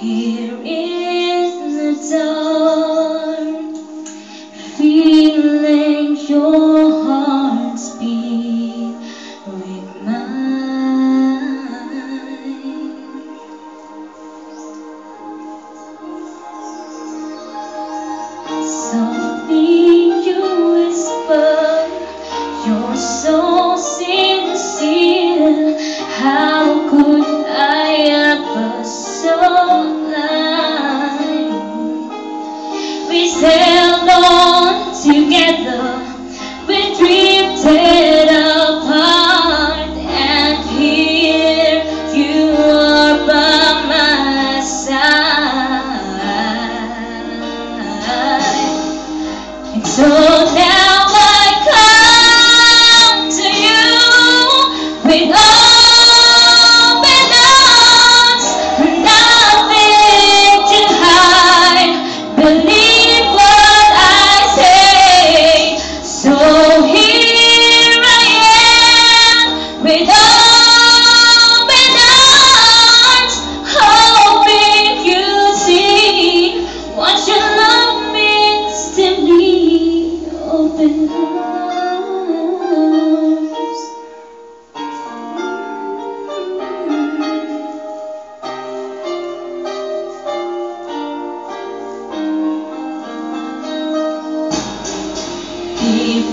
Here in the dark, feeling your heart's beat with mine. Softly you whisper, you're so sincere. How could I ever so lie? We held on together, we drifted apart, and here you are by my side. And so now I come to you with open arms, nothing to hide. Believe what I say. So here I am with open arms, hoping you see what your love means to me. Open arms. Deep